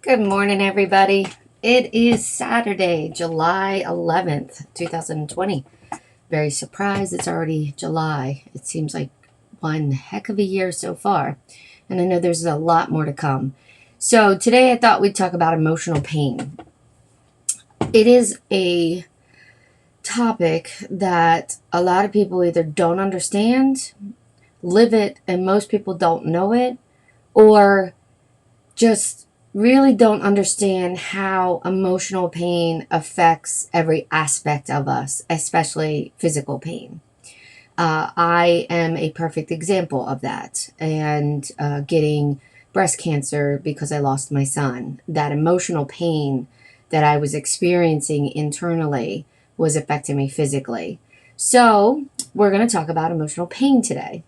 Good morning, everybody. It is Saturday, July 11th, 2020. Very surprised it's already July. It seems like one heck of a year so far. And I know there's a lot more to come. So today I thought we'd talk about emotional pain. It is a topic that a lot of people either don't understand, live it, and most people don't know it, or just really don't understand how emotional pain affects every aspect of us, especially physical pain. I am a perfect example of that. And getting breast cancer because I lost my son, that emotional pain that I was experiencing internally was affecting me physically. So, we're going to talk about emotional pain today.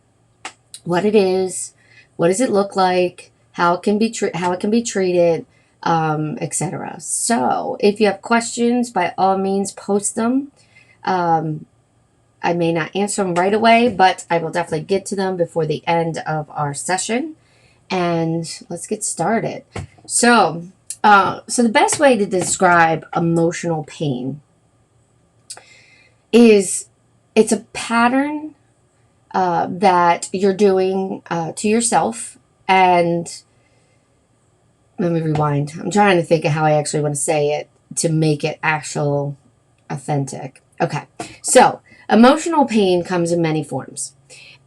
What it is, what does it look like, how it can be treated, etc. So, if you have questions, by all means, post them. I may not answer them right away, but I will definitely get to them before the end of our session. And let's get started. So the best way to describe emotional pain is it's a pattern that you're doing to yourself. And let me rewind. I'm trying to think of how I actually want to say it to make it actual authentic. Okay. So emotional pain comes in many forms.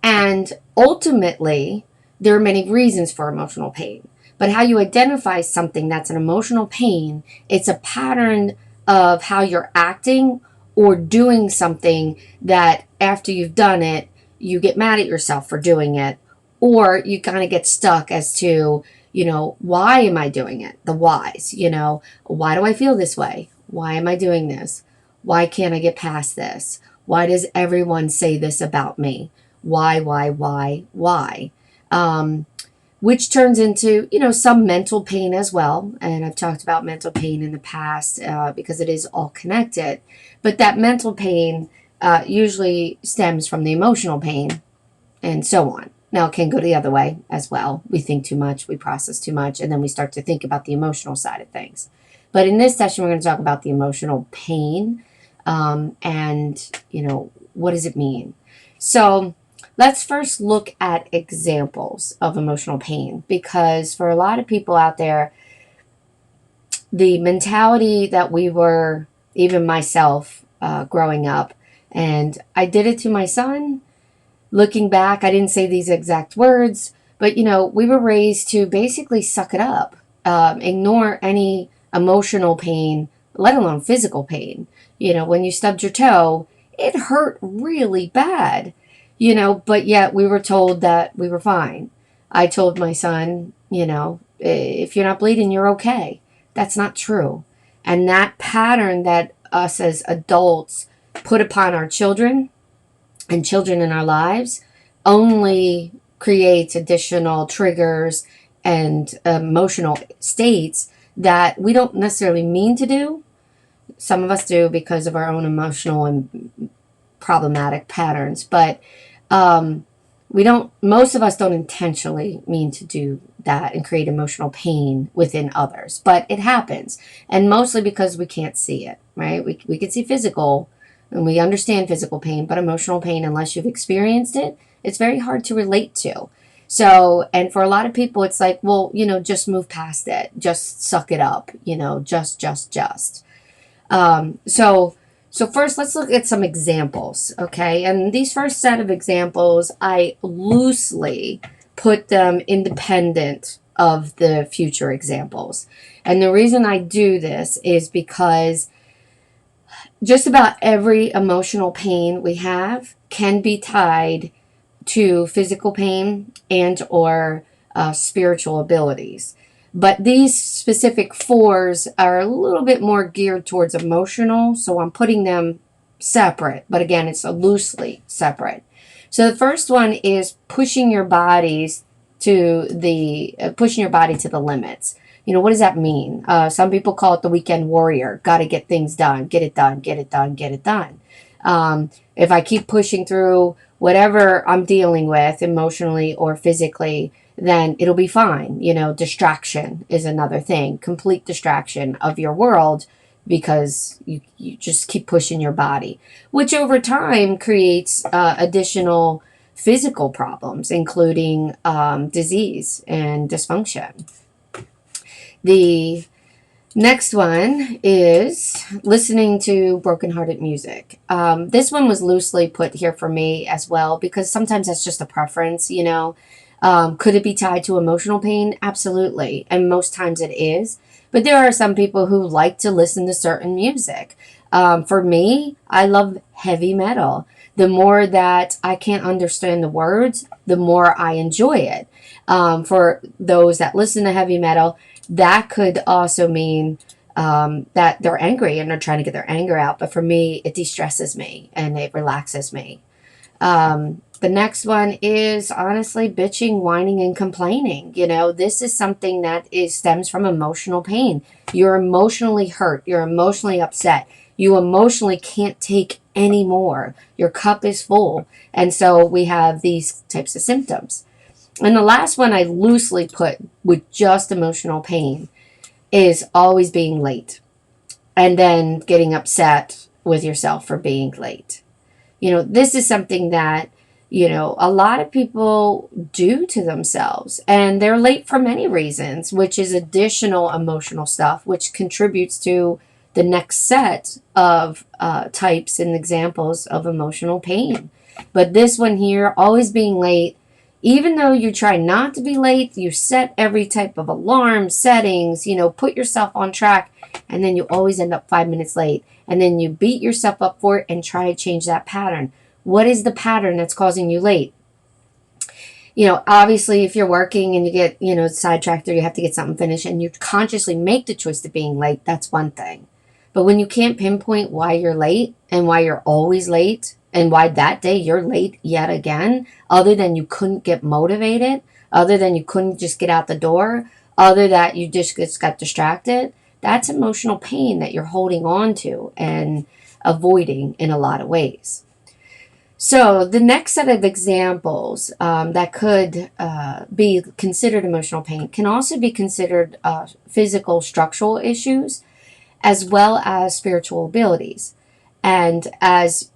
And ultimately, there are many reasons for emotional pain. But how you identify something that's an emotional pain, it's a pattern of how you're acting or doing something that after you've done it, you get mad at yourself for doing it, or you kind of get stuck as to, why am I doing it? The whys, why do I feel this way? Why am I doing this? Why can't I get past this? Why does everyone say this about me? Why? Which turns into, some mental pain as well. And I've talked about mental pain in the past because it is all connected. But that mental pain usually stems from the emotional pain and so on. Now, it can go the other way as well. We think too much, we process too much, and then we start to think about the emotional side of things. But in this session, we're going to talk about the emotional pain and, what does it mean? So let's first look at examples of emotional pain, because for a lot of people out there, the mentality that we were, even myself, growing up, and I did it to my son. Looking back, I didn't say these exact words, but we were raised to basically suck it up, ignore any emotional pain, let alone physical pain. When you stubbed your toe, it hurt really bad, but yet we were told that we were fine. I told my son, if you're not bleeding, you're okay. That's not true. And that pattern that us as adults put upon our children and children in our lives only creates additional triggers and emotional states that we don't necessarily mean to do. Some of us do because of our own emotional and problematic patterns, but most of us don't intentionally mean to do that and create emotional pain within others, but it happens. And mostly because we can't see it, right? We can see physical and we understand physical pain, but emotional pain, unless you've experienced it, it's very hard to relate to. So, and for a lot of people, it's like, well, just move past it. Just suck it up, just. So first, let's look at some examples, okay? And these first set of examples, I loosely put them independent of the future examples. And the reason I do this is because just about every emotional pain we have can be tied to physical pain and or spiritual abilities. But these specific fours are a little bit more geared towards emotional, so I'm putting them separate. But again, it's loosely separate. So the first one is pushing your body to the limits. What does that mean? Some people call it the weekend warrior. Got to get things done. Get it done. Get it done. Get it done. If I keep pushing through whatever I'm dealing with emotionally or physically, then it'll be fine. Distraction is another thing, complete distraction of your world, because you just keep pushing your body, which over time creates additional physical problems, including disease and dysfunction. The next one is listening to brokenhearted music. This one was loosely put here for me as well, because sometimes that's just a preference. Could it be tied to emotional pain? Absolutely. And most times it is. But there are some people who like to listen to certain music. For me, I love heavy metal. The more that I can't understand the words, the more I enjoy it. For those that listen to heavy metal, that could also mean that they're angry and they're trying to get their anger out. But for me, it de-stresses me and it relaxes me. The next one is honestly bitching, whining, and complaining. This is something that stems from emotional pain. You're emotionally hurt. You're emotionally upset. You emotionally can't take any more. Your cup is full. And so we have these types of symptoms. And the last one I loosely put with just emotional pain is always being late and then getting upset with yourself for being late. This is something that, a lot of people do to themselves, and they're late for many reasons, which is additional emotional stuff, which contributes to the next set of types and examples of emotional pain. But this one here, always being late, even though you try not to be late, you set every type of alarm settings, put yourself on track, and then you always end up 5 minutes late. And then you beat yourself up for it and try to change that pattern. What is the pattern that's causing you late? Obviously, if you're working and you get, sidetracked, or you have to get something finished and you consciously make the choice to being late, that's one thing. But when you can't pinpoint why you're late and why you're always late and why that day you're late yet again, other than you couldn't get motivated, other than you couldn't just get out the door, other that you just got distracted, that's emotional pain that you're holding on to and avoiding in a lot of ways. So the next set of examples that could be considered emotional pain can also be considered physical structural issues, as well as spiritual abilities. And as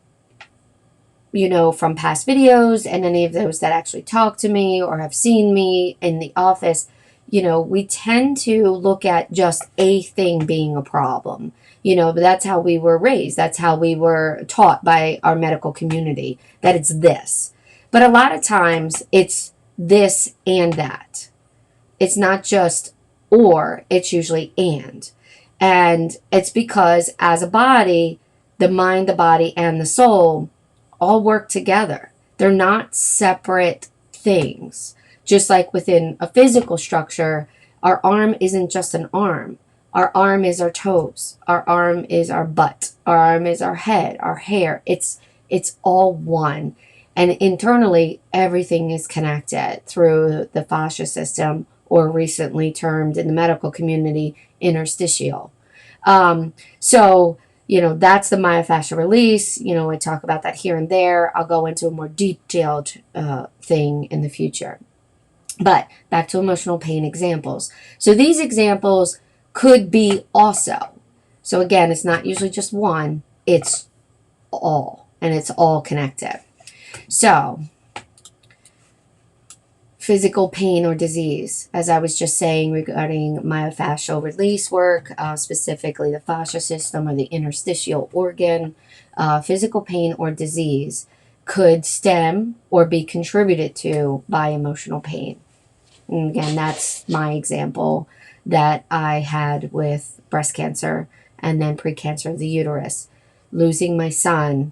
from past videos and any of those that actually talk to me or have seen me in the office, we tend to look at just a thing being a problem. But that's how we were raised. That's how we were taught by our medical community, that it's this. But a lot of times it's this and that. It's not just or, it's usually and. And it's because as a body, the mind, the body, and the soul all work together. They're not separate things. Just like within a physical structure, our arm isn't just an arm. Our arm is our toes. Our arm is our butt. Our arm is our head, our hair. It's all one. And internally, everything is connected through the fascia system, or recently termed in the medical community, interstitial. So that's the myofascial release. I talk about that here and there. I'll go into a more detailed thing in the future. But back to emotional pain examples. So these examples could be also. So again, it's not usually just one, it's all, and it's all connected. So physical pain or disease, as I was just saying regarding myofascial release work, specifically the fascia system or the interstitial organ, physical pain or disease could stem or be contributed to by emotional pain. And again, that's my example that I had with breast cancer and then precancer of the uterus. Losing my son,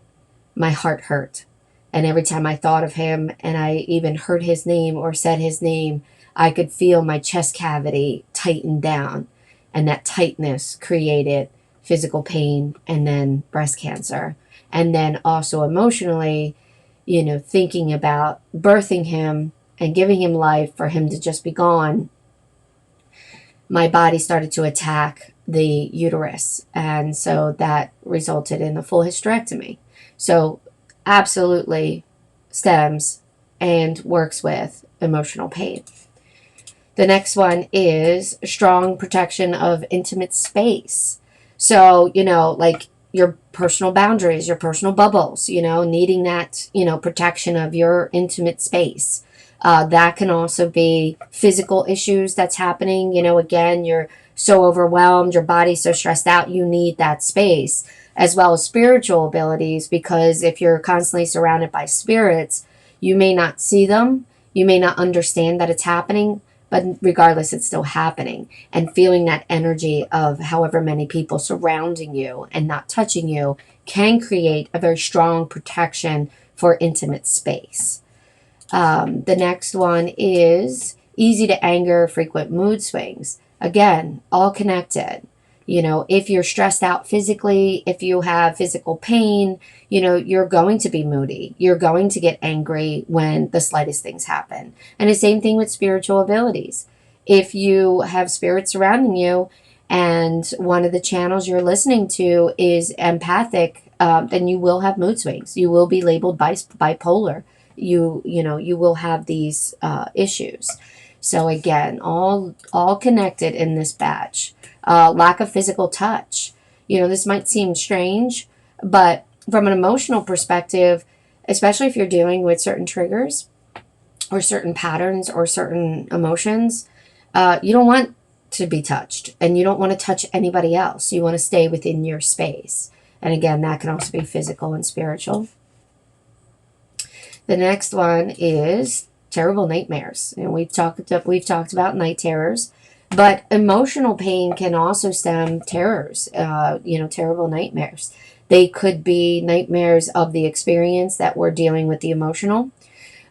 my heart hurt. And every time I thought of him and I even heard his name or said his name, I could feel my chest cavity tighten down. And that tightness created physical pain and then breast cancer. And then also emotionally, thinking about birthing him and giving him life for him to just be gone, my body started to attack the uterus. And so that resulted in a full hysterectomy. So absolutely stems and works with emotional pain. The next one is strong protection of intimate space. So, like your personal boundaries, your personal bubbles, needing that, protection of your intimate space. That can also be physical issues that's happening. Again, you're so overwhelmed, your body's so stressed out, you need that space, as well as spiritual abilities, because if you're constantly surrounded by spirits, you may not see them, you may not understand that it's happening, but regardless, it's still happening. And feeling that energy of however many people surrounding you and not touching you can create a very strong protection for intimate space. The next one is easy to anger, frequent mood swings. Again, all connected. If you're stressed out physically, if you have physical pain, you're going to be moody. You're going to get angry when the slightest things happen. And the same thing with spiritual abilities. If you have spirits surrounding you and one of the channels you're listening to is empathic, then you will have mood swings. You will be labeled bipolar. You will have these issues. So again, all connected in this batch. Lack of physical touch. This might seem strange, but from an emotional perspective, especially if you're dealing with certain triggers or certain patterns or certain emotions, you don't want to be touched, and you don't want to touch anybody else. You want to stay within your space. And again, that can also be physical and spiritual. The next one is terrible nightmares. And we've talked about night terrors, but emotional pain can also stem terrors, terrible nightmares. They could be nightmares of the experience that we're dealing with the emotional.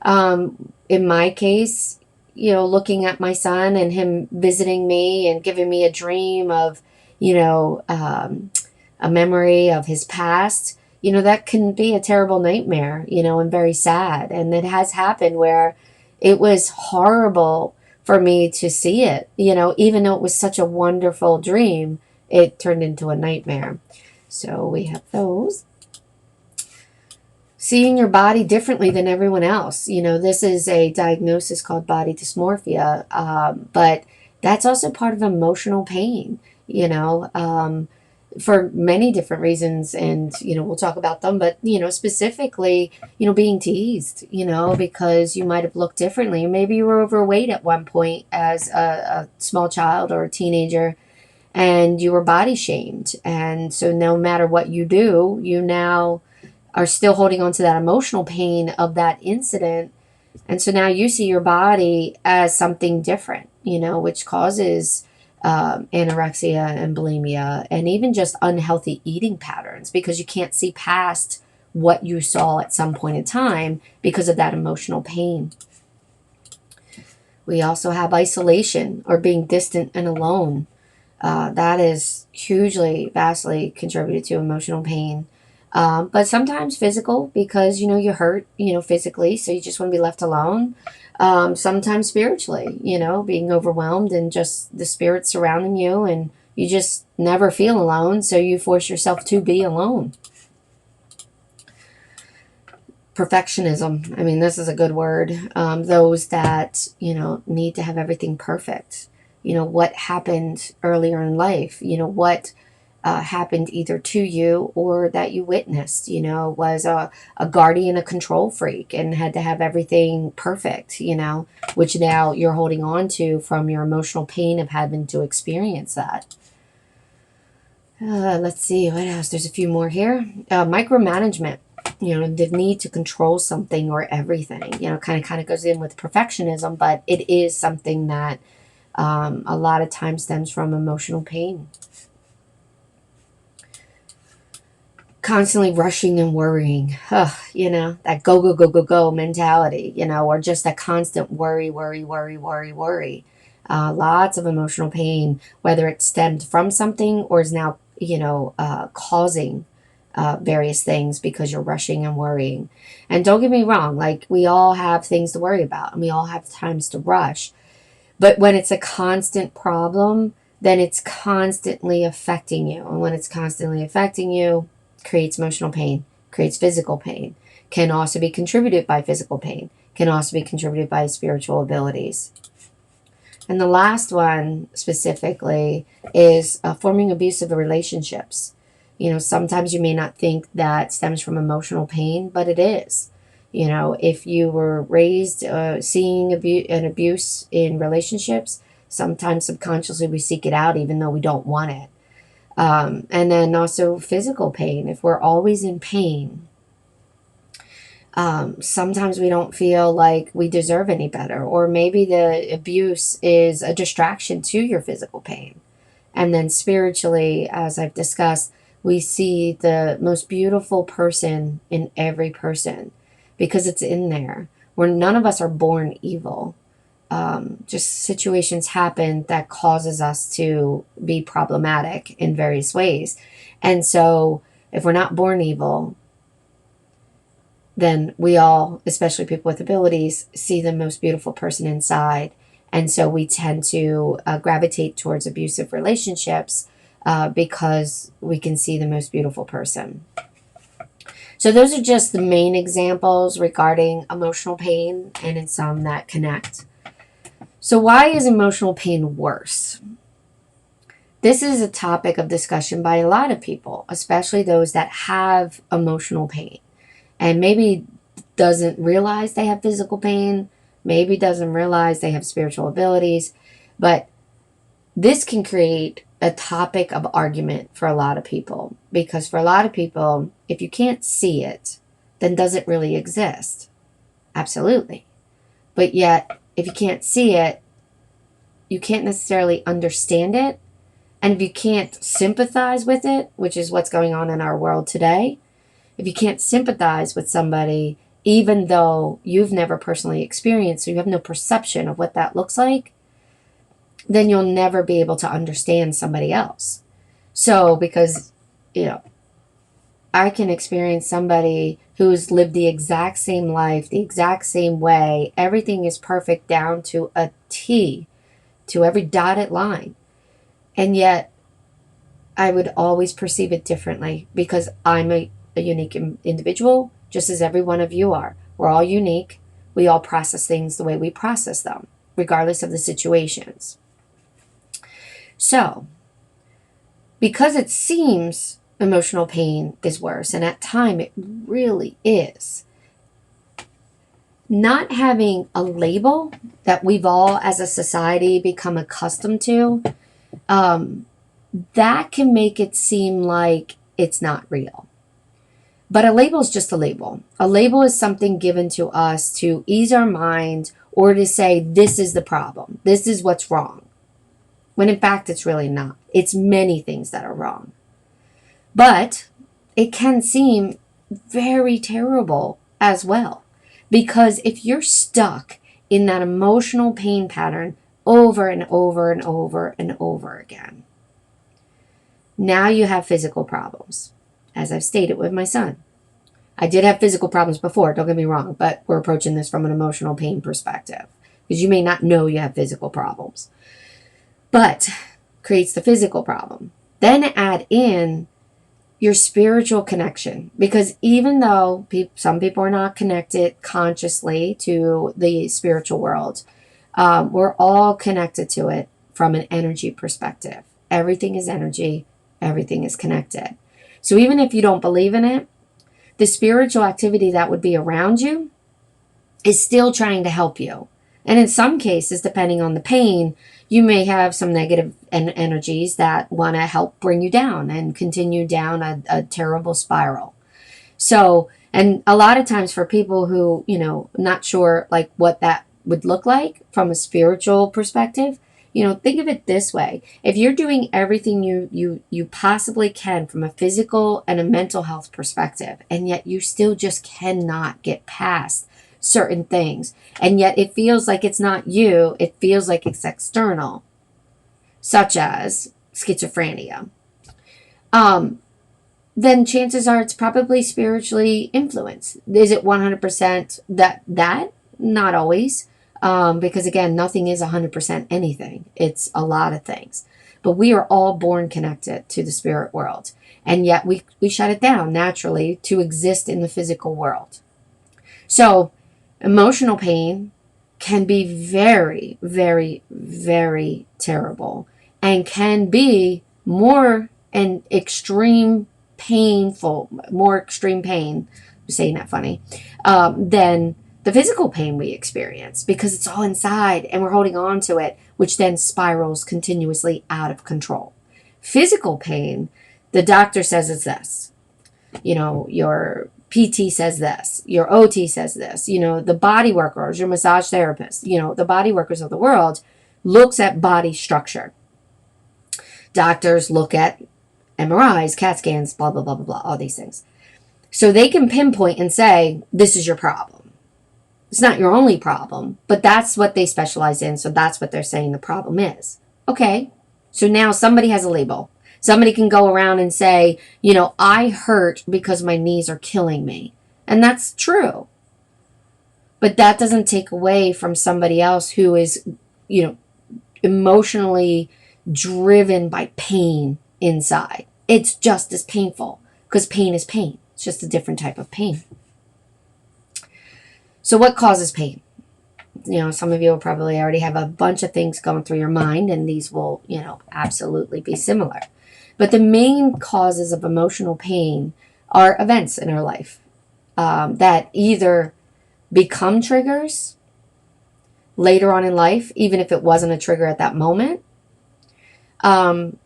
In my case, looking at my son and him visiting me and giving me a dream of, a memory of his past, that can be a terrible nightmare, and very sad. And it has happened where it was horrible for me to see it, even though it was such a wonderful dream, it turned into a nightmare. So we have those. Seeing your body differently than everyone else. This is a diagnosis called body dysmorphia, but that's also part of emotional pain, for many different reasons, and we'll talk about them, but specifically being teased, because you might have looked differently. Maybe you were overweight at one point as a small child or a teenager, and you were body shamed, and so no matter what you do, you now are still holding on to that emotional pain of that incident, and so now you see your body as something different, which causes anorexia and bulimia, and even just unhealthy eating patterns, because you can't see past what you saw at some point in time because of that emotional pain. We also have isolation, or being distant and alone. That is hugely, vastly contributed to emotional pain. But sometimes physical, because you hurt physically, so you just want to be left alone. Sometimes spiritually, being overwhelmed and just the spirits surrounding you, and you just never feel alone, so you force yourself to be alone. Perfectionism. I mean, this is a good word. Those that, need to have everything perfect. What happened earlier in life, what happened either to you or that you witnessed, was a guardian, a control freak, and had to have everything perfect, which now you're holding on to from your emotional pain of having to experience that. Let's see, what else? There's a few more here. Micromanagement, the need to control something or everything, kind of goes in with perfectionism, but it is something that a lot of times stems from emotional pain. Constantly rushing and worrying, that go mentality, or just that constant worry. Lots of emotional pain, whether it stemmed from something or is now, causing various things because you're rushing and worrying. And don't get me wrong, like, we all have things to worry about and we all have times to rush. But when it's a constant problem, then it's constantly affecting you. And when it's constantly affecting you, creates emotional pain. creates physical pain. Can also be contributed by physical pain. Can also be contributed by spiritual abilities. And the last one specifically is forming abusive relationships. Sometimes you may not think that stems from emotional pain, but it is. If you were raised seeing an abuse in relationships, sometimes subconsciously we seek it out even though we don't want it. And then also physical pain. If we're always in pain, sometimes we don't feel like we deserve any better, or maybe the abuse is a distraction to your physical pain. And then spiritually, as I've discussed, we see the most beautiful person in every person because it's in there. Where none of us are born evil. Just situations happen that causes us to be problematic in various ways. And so if we're not born evil, then we all, especially people with abilities, see the most beautiful person inside. And so we tend to gravitate towards abusive relationships because we can see the most beautiful person. So those are just the main examples regarding emotional pain, and in some that connect. So why is emotional pain worse? This is a topic of discussion by a lot of people, especially those that have emotional pain. And maybe doesn't realize they have physical pain, maybe doesn't realize they have spiritual abilities, but this can create a topic of argument for a lot of people. Because for a lot of people, if you can't see it, then does it really exist? Absolutely. But yet, if you can't see it, you can't necessarily understand it. And if you can't sympathize with it, which is what's going on in our world today, if you can't sympathize with somebody, even though you've never personally experienced, so you have no perception of what that looks like, then you'll never be able to understand somebody else. So, because, I can experience somebody who's lived the exact same life, the exact same way. Everything is perfect down to a T, to every dotted line. And yet, I would always perceive it differently because I'm a unique individual, just as every one of you are. We're all unique. We all process things the way we process them, regardless of the situations. So, because it seems emotional pain is worse, and at time it really is, not having a label that we've all as a society become accustomed to, that can make it seem like it's not real. But a label is just a label. A label is something given to us to ease our mind or to say, this is the problem. This is what's wrong. When in fact, it's really not. It's many things that are wrong. But it can seem very terrible as well. Because if you're stuck in that emotional pain pattern over and over and over and over again, now you have physical problems. As I've stated with my son. I did have physical problems before, don't get me wrong, but we're approaching this from an emotional pain perspective. Because you may not know you have physical problems. But creates the physical problem. Then add in your spiritual connection. Because even though some people are not connected consciously to the spiritual world, we're all connected to it from an energy perspective. Everything is energy. Everything is connected. So even if you don't believe in it, the spiritual activity that would be around you is still trying to help you. And in some cases, depending on the pain, you may have some negative energies that want to help bring you down and continue down a terrible spiral. So, and a lot of times for people who, not sure like what that would look like from a spiritual perspective, think of it this way. If you're doing everything you possibly can from a physical and a mental health perspective, and yet you still just cannot get past certain things, and yet it feels like it's not you, it feels like it's external, such as schizophrenia, then chances are it's probably spiritually influenced. Is it 100% that? Not always. Because again, nothing is 100% anything. It's a lot of things. But we are all born connected to the spirit world. And yet we shut it down naturally to exist in the physical world. So emotional pain can be very, very, very terrible and can be more an extreme more extreme pain, I'm saying that funny, than the physical pain we experience, because it's all inside and we're holding on to it, which then spirals continuously out of control. Physical pain, the doctor says it's this. Your PT says this, your OT says this, the body workers, your massage therapist, the body workers of the world looks at body structure. Doctors look at MRIs, CAT scans, blah, blah, blah, blah, blah, all these things. So they can pinpoint and say, this is your problem. It's not your only problem, but that's what they specialize in. So that's what they're saying the problem is. Okay. So now somebody has a label. Somebody can go around and say, I hurt because my knees are killing me. And that's true. But that doesn't take away from somebody else who is, emotionally driven by pain inside. It's just as painful, because pain is pain. It's just a different type of pain. So what causes pain? Some of you will probably already have a bunch of things going through your mind, and these will, absolutely be similar. But the main causes of emotional pain are events in our life that either become triggers later on in life, even if it wasn't a trigger at that moment,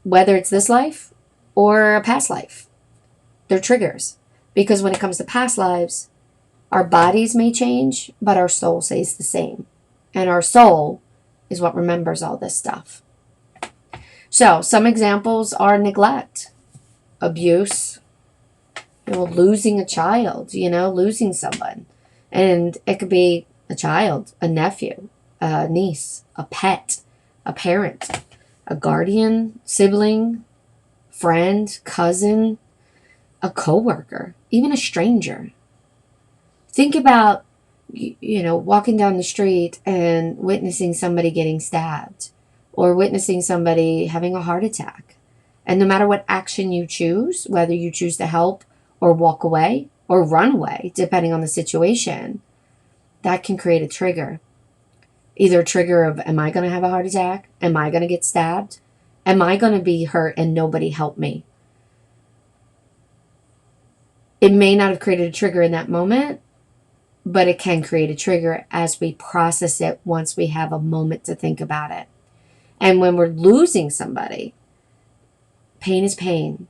whether it's this life or a past life. They're triggers. Because when it comes to past lives, our bodies may change, but our soul stays the same. And our soul is what remembers all this stuff. So some examples are neglect, abuse, losing a child, losing someone. And it could be a child, a nephew, a niece, a pet, a parent, a guardian, sibling, friend, cousin, a coworker, even a stranger. Think about, walking down the street and witnessing somebody getting stabbed, or witnessing somebody having a heart attack. And no matter what action you choose, whether you choose to help or walk away or run away, depending on the situation, that can create a trigger. Either a trigger of, am I going to have a heart attack? Am I going to get stabbed? Am I going to be hurt and nobody help me? It may not have created a trigger in that moment, but it can create a trigger as we process it once we have a moment to think about it. And when we're losing somebody, pain is pain.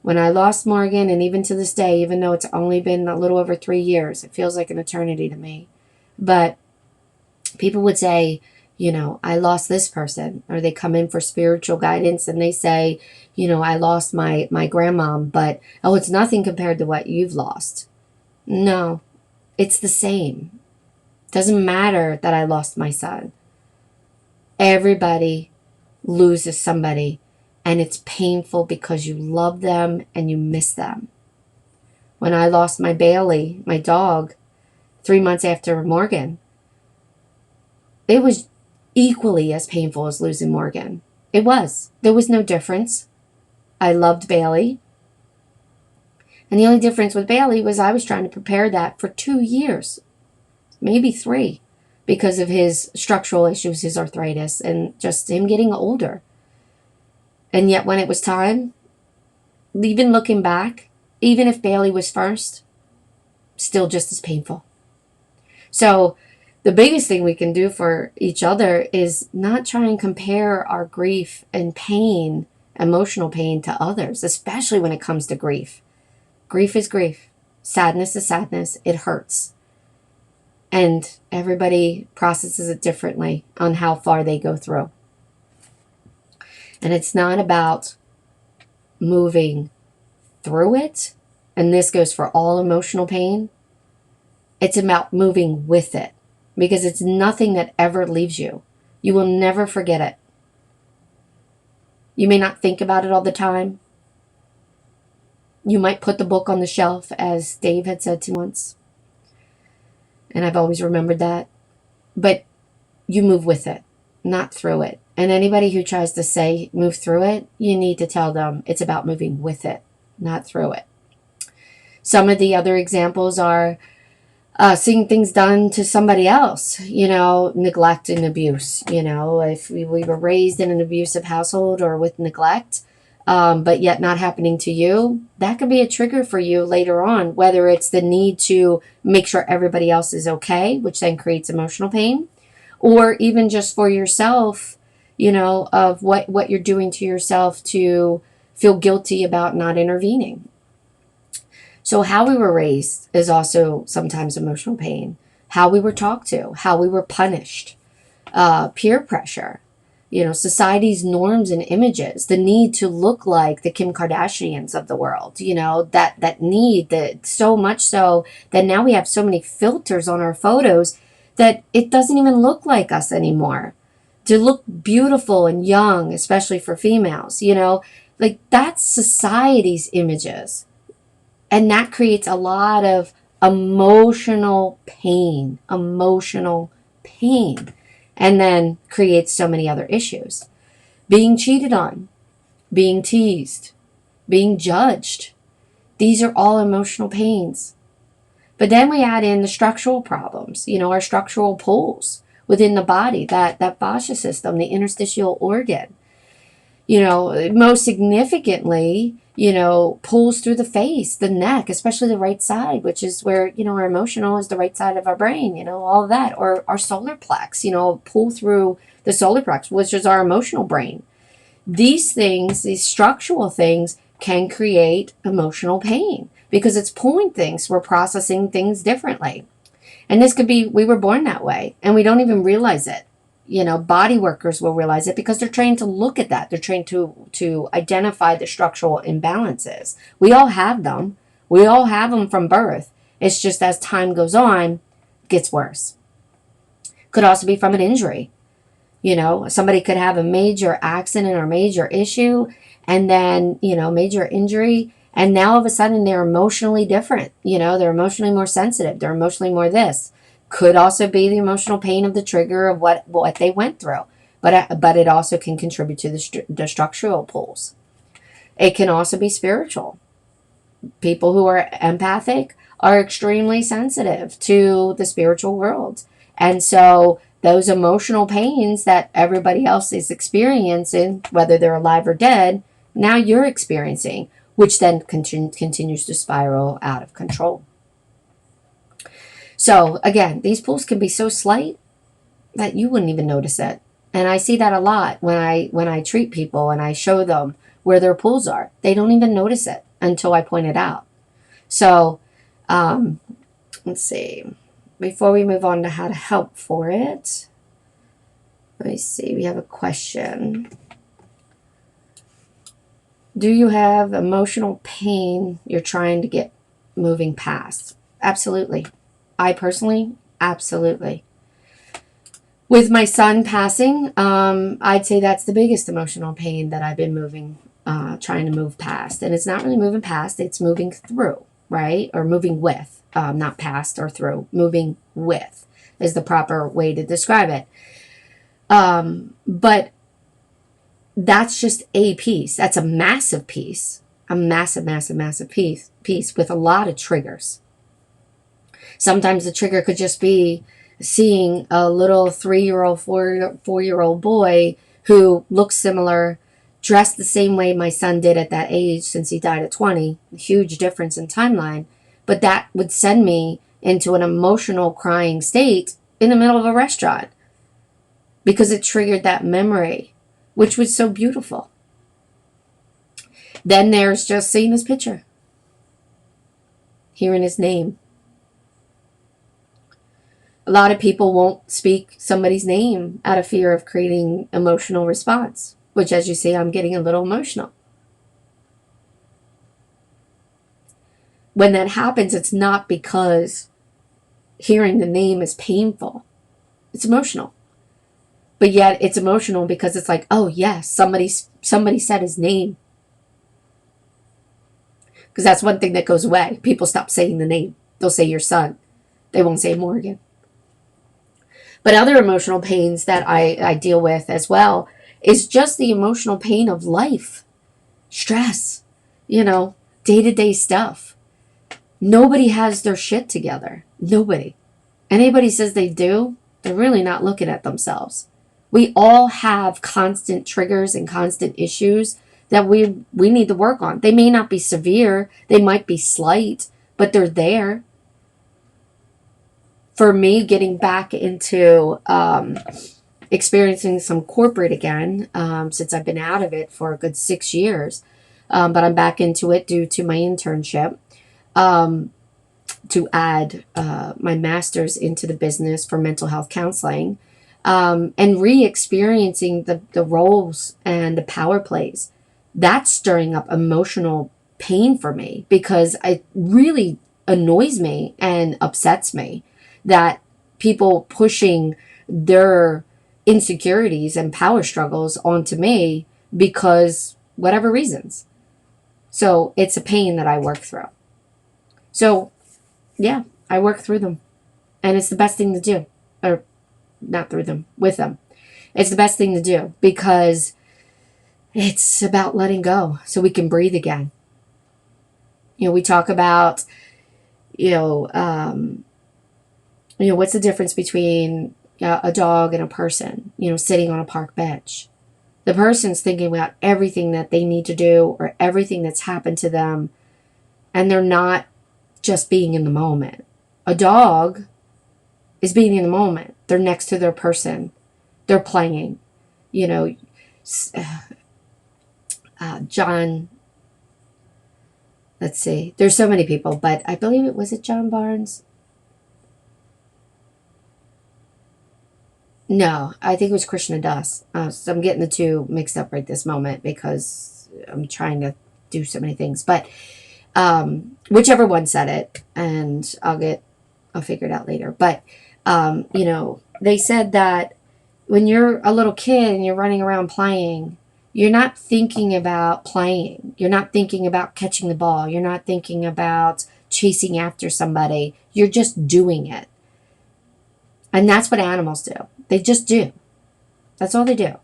When I lost Morgan, and even to this day, even though it's only been a little over 3 years, it feels like an eternity to me. But people would say, I lost this person, or they come in for spiritual guidance and they say, I lost my grandmom, but, it's nothing compared to what you've lost. No, it's the same. Doesn't matter that I lost my son. Everybody loses somebody, and it's painful because you love them and you miss them. When I lost my Bailey, my dog, 3 months after Morgan, it was equally as painful as losing Morgan. It was. There was no difference. I loved Bailey. And the only difference with Bailey was I was trying to prepare that for 2 years, maybe 3, because of his structural issues, his arthritis, and just him getting older. And yet when it was time, even looking back, even if Bailey was first, still just as painful. So the biggest thing we can do for each other is not try and compare our grief and pain, emotional pain, to others, especially when it comes to grief. Grief is grief. Sadness is sadness. It hurts. And everybody processes it differently on how far they go through. And it's not about moving through it, and this goes for all emotional pain. It's about moving with it, because it's nothing that ever leaves you. You will never forget it. You may not think about it all the time. You might put the book on the shelf, as Dave had said to me once. And I've always remembered that. But you move with it, not through it. And anybody who tries to say move through it, you need to tell them it's about moving with it, not through it. Some of the other examples are seeing things done to somebody else, neglect and abuse. If we were raised in an abusive household or with neglect, but yet not happening to you, that could be a trigger for you later on, whether it's the need to make sure everybody else is okay, which then creates emotional pain, or even just for yourself, of what you're doing to yourself to feel guilty about not intervening. So how we were raised is also sometimes emotional pain. How we were talked to, how we were punished, peer pressure, society's norms and images, the need to look like the Kim Kardashians of the world, that need, that so much so that now we have so many filters on our photos that it doesn't even look like us anymore. To look beautiful and young, especially for females, like that's society's images. And that creates a lot of emotional pain, and then creates so many other issues. Being cheated on, being teased, being judged. These are all emotional pains. But then we add in the structural problems, our structural pulls within the body, that fascia system, the interstitial organ. Most significantly, pulls through the face, the neck, especially the right side, which is where, our emotional is the right side of our brain, all of that. Or our solar plex, pull through the solar plex, which is our emotional brain. These things, these structural things can create emotional pain because it's pulling things. We're processing things differently. And this could be, we were born that way and we don't even realize it. Body workers will realize it because they're trained to look at that. They're trained to identify the structural imbalances. We all have them. We all have them from birth. It's just as time goes on, it gets worse. Could also be from an injury. Somebody could have a major accident or major issue and then, major injury. And now all of a sudden they're emotionally different. They're emotionally more sensitive. They're emotionally more this. Could also be the emotional pain of the trigger of what they went through. But it also can contribute to the structural pulls. It can also be spiritual. People who are empathic are extremely sensitive to the spiritual world. And so those emotional pains that everybody else is experiencing, whether they're alive or dead, now you're experiencing, which then continues to spiral out of control. So again, these pulls can be so slight that you wouldn't even notice it. And I see that a lot when I treat people and I show them where their pulls are. They don't even notice it until I point it out. So let's see. Before we move on to how to help for it, let me see. We have a question. Do you have emotional pain you're trying to get moving past? Absolutely. I personally, absolutely. With my son passing, I'd say that's the biggest emotional pain that I've been trying to move past. And it's not really moving past, it's moving through, right? Or moving with, not past or through. Moving with is the proper way to describe it. But that's just a piece. That's a massive piece. A massive, massive, massive piece with a lot of triggers. Sometimes the trigger could just be seeing a little 3-year-old, 4-year-old boy who looks similar, dressed the same way my son did at that age since he died at 20. Huge difference in timeline. But that would send me into an emotional crying state in the middle of a restaurant because it triggered that memory, which was so beautiful. Then there's just seeing his picture, hearing his name. A lot of people won't speak somebody's name out of fear of creating emotional response, which, as you see, I'm getting a little emotional. When that happens, it's not because hearing the name is painful. It's emotional. But yet it's emotional because it's like, oh yes, somebody said his name. Because that's one thing that goes away. People stop saying the name. They'll say your son. They won't say Morgan. But other emotional pains that I deal with as well is just the emotional pain of life, stress, day-to-day stuff. Nobody has their shit together. Nobody. Anybody says they do, they're really not looking at themselves. We all have constant triggers and constant issues that we need to work on. They may not be severe, they might be slight, but they're there. For me, getting back into experiencing some corporate again, since I've been out of it for a good 6 years, but I'm back into it due to my internship, to add my master's into the business for mental health counseling, and re-experiencing the roles and the power plays. That's stirring up emotional pain for me, because it really annoys me and upsets me that people pushing their insecurities and power struggles onto me because whatever reasons. So it's a pain that I work through. So yeah, I work through them, and it's the best thing to do. Or not through them, with them. It's the best thing to do, because it's about letting go so we can breathe again. We talk about, what's the difference between a dog and a person, sitting on a park bench. The person's thinking about everything that they need to do or everything that's happened to them, and they're not just being in the moment. A dog is being in the moment. They're next to their person. They're playing. John, let's see. There's so many people, but I believe was it John Barnes? No, I think it was Krishna Das. So I'm getting the two mixed up right this moment because I'm trying to do so many things. But whichever one said it, and I'll figure it out later. But, they said that when you're a little kid and you're running around playing, you're not thinking about playing. You're not thinking about catching the ball. You're not thinking about chasing after somebody. You're just doing it. And that's what animals do. They just do. That's all they do.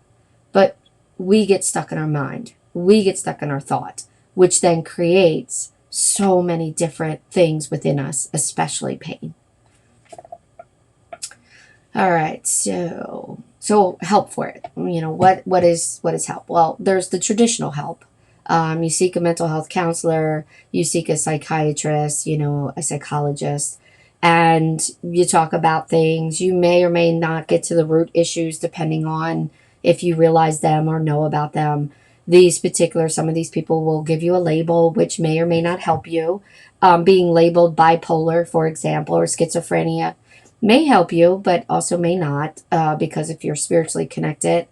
But we get stuck in our mind. We get stuck in our thought, which then creates so many different things within us, especially pain. All right, so help for it. What is help? Well, there's the traditional help. You seek a mental health counselor, you seek a psychiatrist, a psychologist, and you talk about things. You may or may not get to the root issues depending on if you realize them or know about them. Some of these people will give you a label, which may or may not help you. Being labeled bipolar, for example, or schizophrenia may help you, but also may not, because if you're spiritually connected,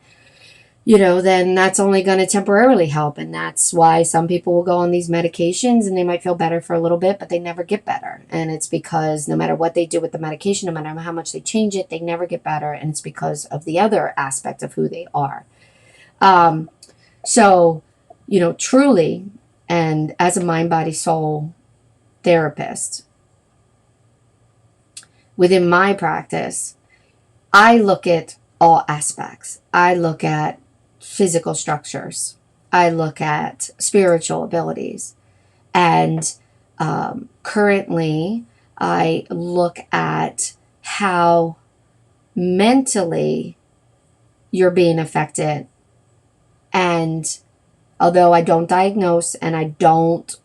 then that's only going to temporarily help. And that's why some people will go on these medications and they might feel better for a little bit, but they never get better. And it's because no matter what they do with the medication, no matter how much they change it, they never get better. And it's because of the other aspect of who they are. So, truly, and as a mind, body, soul therapist, within my practice, I look at all aspects. I look at physical structures. I look at spiritual abilities. And currently, I look at how mentally you're being affected. And although I don't diagnose and I don't,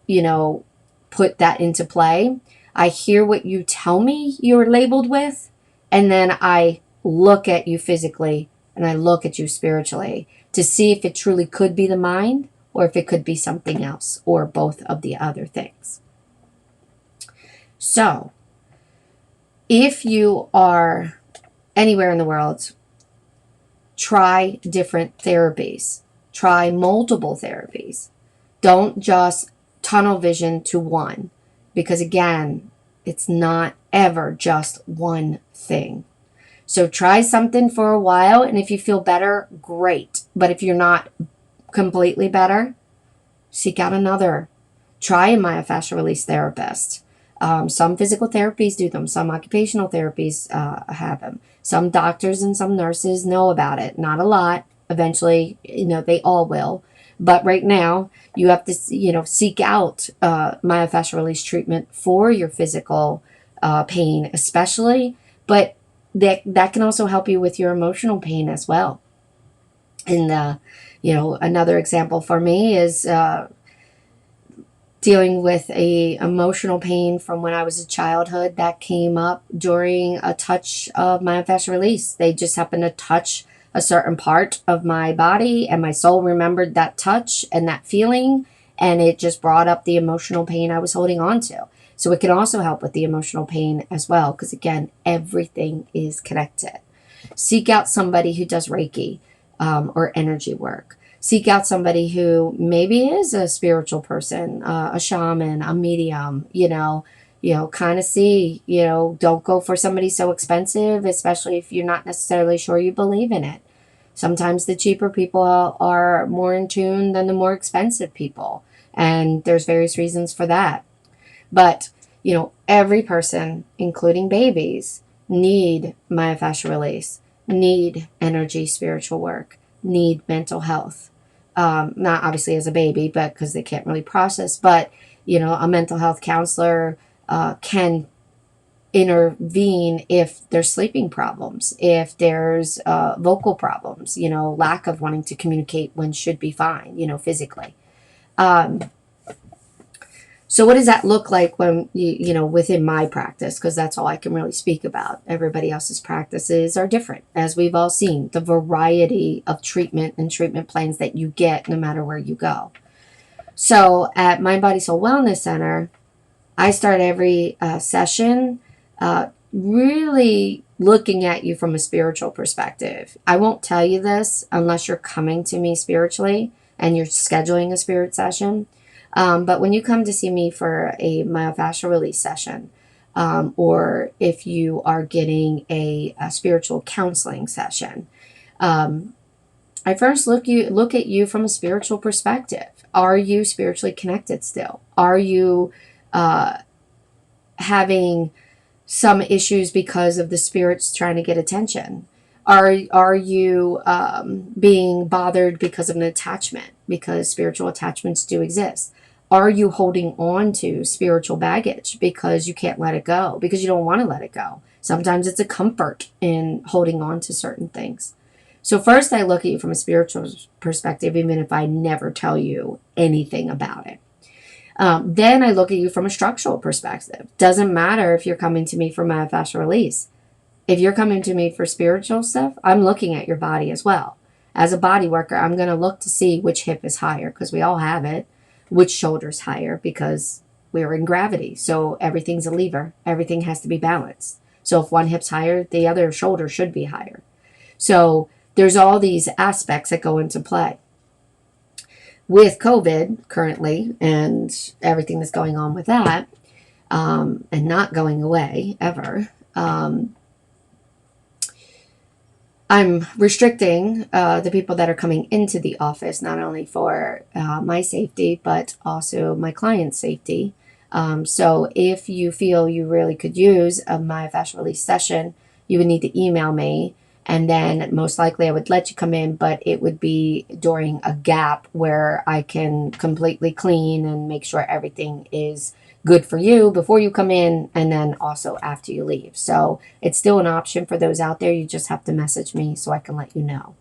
put that into play, I hear what you tell me you're labeled with, and then I look at you physically and I look at you spiritually to see if it truly could be the mind or if it could be something else or both of the other things. So, if you are anywhere in the world, try different therapies. Try multiple therapies. Don't just tunnel vision to one, because again, it's not ever just one thing. So try something for a while, and if you feel better, great. But if you're not completely better, seek out another. Try a myofascial release therapist. Some physical therapies do them. Some occupational therapies have them. Some doctors and some nurses know about it. Not a lot, Eventually, they all will. But right now, you have to, seek out myofascial release treatment for your physical pain, especially. But that can also help you with your emotional pain as well. And another example for me is dealing with a emotional pain from when I was a childhood that came up during a touch of myofascial release. They just happened to touch a certain part of my body, and my soul remembered that touch and that feeling, and it just brought up the emotional pain I was holding on to. So it can also help with the emotional pain as well, because again, everything is connected. Seek out somebody who does Reiki or energy work. Seek out somebody who maybe is a spiritual person, a shaman, a medium, kind of see, don't go for somebody so expensive, especially if you're not necessarily sure you believe in it. Sometimes the cheaper people are more in tune than the more expensive people. And there's various reasons for that. But, every person, including babies, need myofascial release, need energy, spiritual work, need mental health. Not obviously as a baby, but because they can't really process. But, a mental health counselor can intervene if there's sleeping problems, if there's vocal problems, lack of wanting to communicate when should be fine, physically. So what does that look like when, within my practice? Because that's all I can really speak about. Everybody else's practices are different, as we've all seen, the variety of treatment and treatment plans that you get no matter where you go. So at Mind, Body, Soul Wellness Center, I start every session really looking at you from a spiritual perspective. I won't tell you this unless you're coming to me spiritually and you're scheduling a spirit session. But when you come to see me for a myofascial release session, or if you are getting a spiritual counseling session, I first look at you from a spiritual perspective. Are you spiritually connected still? Are you having some issues because of the spirits trying to get attention? Are you being bothered because of an attachment? Because spiritual attachments do exist. Are you holding on to spiritual baggage because you can't let it go, because you don't want to let it go? Sometimes it's a comfort in holding on to certain things. So first I look at you from a spiritual perspective, even if I never tell you anything about it. Then I look at you from a structural perspective. Doesn't matter if you're coming to me for myofascial release. If you're coming to me for spiritual stuff, I'm looking at your body as well. As a body worker, I'm going to look to see which hip is higher, because we all have it. Which shoulder's higher, because we're in gravity. So everything's a lever. Everything has to be balanced. So if one hip's higher, the other shoulder should be higher. So there's all these aspects that go into play. With COVID currently and everything that's going on with that, and not going away ever, I'm restricting the people that are coming into the office, not only for my safety, but also my client's safety. So if you feel you really could use a myofascial release session, you would need to email me, and then most likely I would let you come in, but it would be during a gap where I can completely clean and make sure everything is good for you before you come in, and then also after you leave. So it's still an option for those out there. You just have to message me so I can let you know.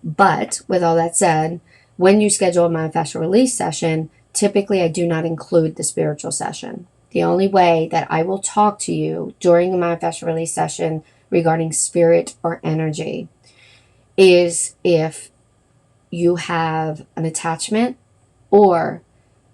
But with all that said, when you schedule a myofascial release session, typically I do not include the spiritual session. The only way that I will talk to you during a myofascial release session regarding spirit or energy is if you have an attachment, or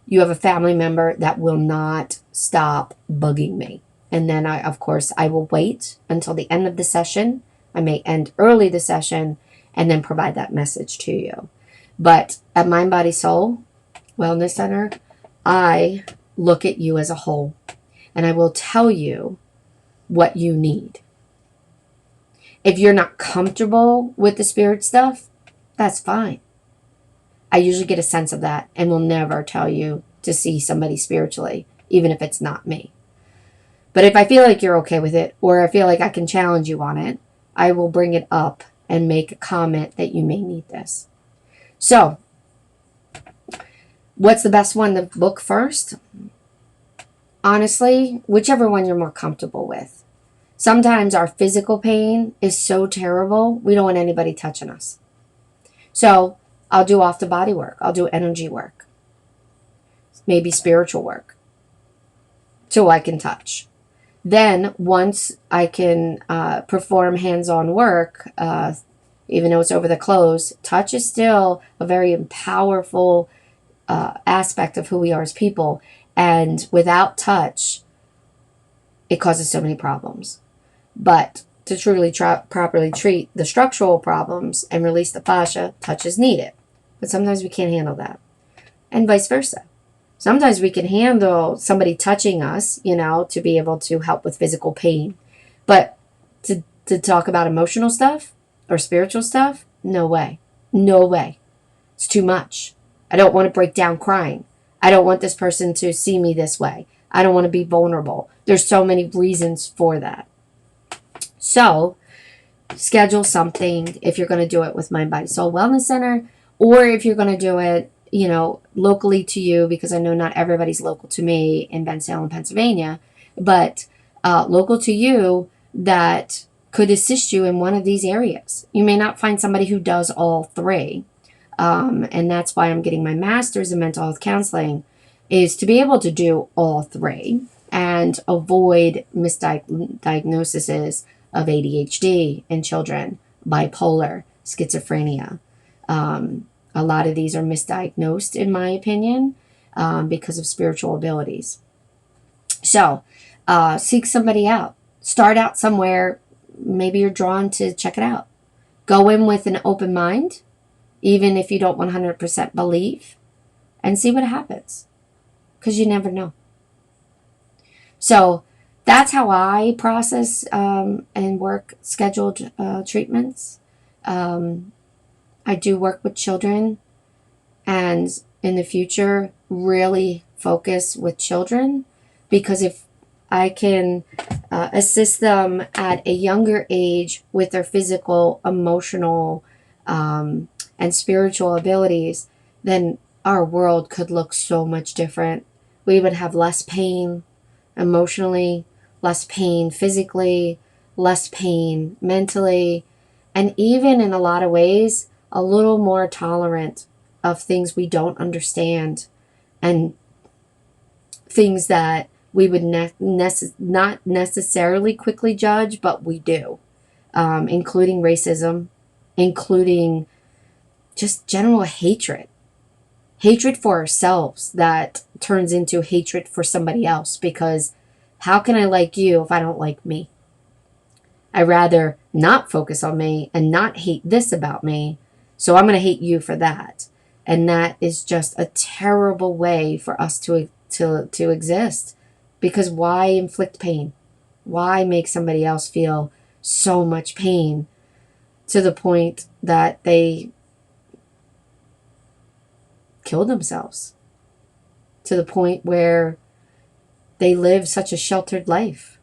you have a family member that will not stop bugging me. And then of course, I will wait until the end of the session. I may end early the session and then provide that message to you. But at Mind, Body, Soul Wellness Center, I look at you as a whole, and I will tell you what you need. If you're not comfortable with the spirit stuff, that's fine. I usually get a sense of that, and will never tell you to see somebody spiritually, even if it's not me. But if I feel like you're okay with it, or I feel like I can challenge you on it, I will bring it up and make a comment that you may need this. So, what's the best one to book first? Honestly, whichever one you're more comfortable with. Sometimes our physical pain is so terrible, we don't want anybody touching us. So, I'll do off the body work. I'll do energy work. Maybe spiritual work. So I can touch. Then, once I can perform hands-on work, even though it's over the clothes, touch is still a very powerful aspect of who we are as people. And without touch, it causes so many problems. But to truly properly treat the structural problems and release the fascia, touch is needed. But sometimes we can't handle that. And vice versa. Sometimes we can handle somebody touching us, to be able to help with physical pain. But to talk about emotional stuff or spiritual stuff, no way. No way. It's too much. I don't want to break down crying. I don't want this person to see me this way. I don't want to be vulnerable. There's so many reasons for that. So, schedule something if you're going to do it with Mind, Body, Soul Wellness Center, or if you're going to do it, locally to you, because I know not everybody's local to me in Bensalem, Pennsylvania, but local to you that could assist you in one of these areas. You may not find somebody who does all three. And that's why I'm getting my master's in mental health counseling, is to be able to do all three and avoid misdiagnoses of ADHD in children, bipolar, schizophrenia. A lot of these are misdiagnosed, in my opinion, because of spiritual abilities. So, seek somebody out. Start out somewhere. Maybe you're drawn to check it out. Go in with an open mind, even if you don't 100% believe, and see what happens. Because you never know. So, that's how I process and work scheduled treatments. I do work with children, and in the future really focus with children, because if I can assist them at a younger age with their physical, emotional, and spiritual abilities, then our world could look so much different. We would have less pain emotionally, less pain physically, less pain mentally, and even in a lot of ways, a little more tolerant of things we don't understand and things that we would not necessarily quickly judge, but we do, including racism, including just general hatred. Hatred for ourselves that turns into hatred for somebody else, because how can I like you if I don't like me? I'd rather not focus on me and not hate this about me, so I'm going to hate you for that. And that is just a terrible way for us to exist. Because why inflict pain? Why make somebody else feel so much pain to the point that they kill themselves? To the point where they live such a sheltered life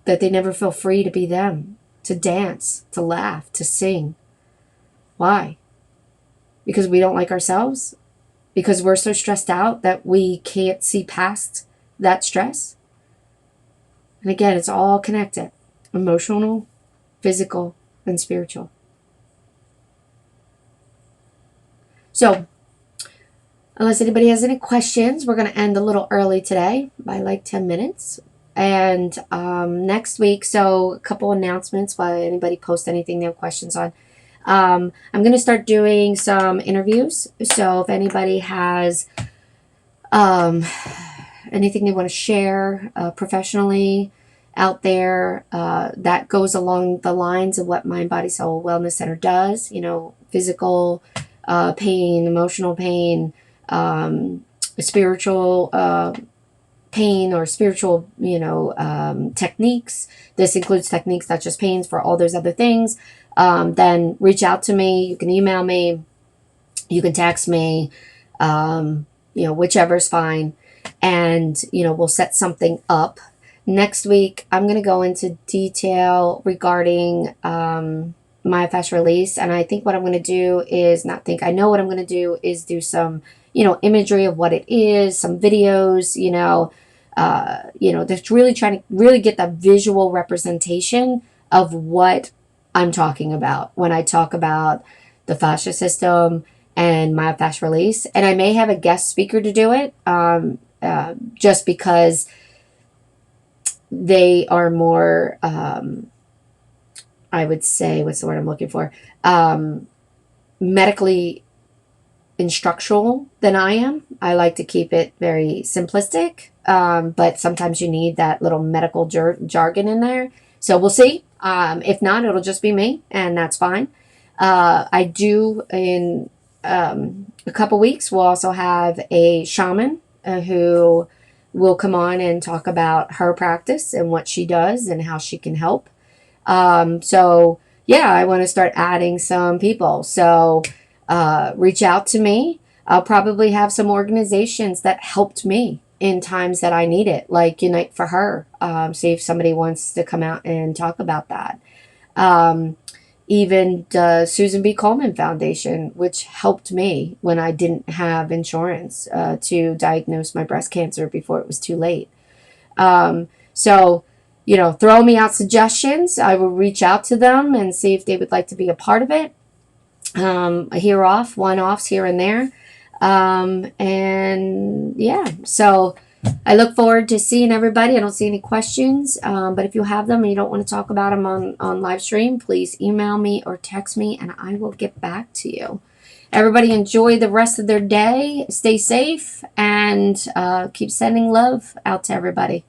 that they never feel free to be them, to dance, to laugh, to sing. Why? Because we don't like ourselves? Because we're so stressed out that we can't see past that stress? And again, it's all connected. Emotional, physical, and spiritual. So, unless anybody has any questions, we're going to end a little early today by like 10 minutes. And next week, so a couple announcements while anybody posts anything they have questions on. I'm going to start doing some interviews. So if anybody has anything they want to share professionally out there that goes along the lines of what Mind, Body, Soul Wellness Center does, physical pain, emotional pain, spiritual pain, or spiritual, techniques. This includes techniques such as pains for all those other things. Then reach out to me. You can email me. You can text me. Whichever's fine. And, we'll set something up. Next week, I'm going to go into detail regarding myofascial release. And I think what I'm going to do is not think, I know what I'm going to do is do some, imagery of what it is, some videos, just really trying to really get the visual representation of what I'm talking about when I talk about the fascia system and myofascial release. And I may have a guest speaker to do it, just because they are more, I would say, what's the word I'm looking for? Medically instructional than I am. I like to keep it very simplistic, but sometimes you need that little medical jargon in there. So we'll see. If not, it'll just be me, and that's fine. I do, in a couple weeks, we'll also have a shaman who will come on and talk about her practice and what she does and how she can help. So yeah, I want to start adding some people. So reach out to me. I'll probably have some organizations that helped me in times that I need it, like Unite for Her. See if somebody wants to come out and talk about that. Even the Susan B. Komen Foundation, which helped me when I didn't have insurance to diagnose my breast cancer before it was too late. So, throw me out suggestions. I will reach out to them and see if they would like to be a part of it. One-offs here and there. And yeah, so I look forward to seeing everybody. I don't see any questions, but if you have them and you don't want to talk about them on live stream, please email me or text me and I will get back to you. Everybody enjoy the rest of their day. Stay safe and keep sending love out to everybody.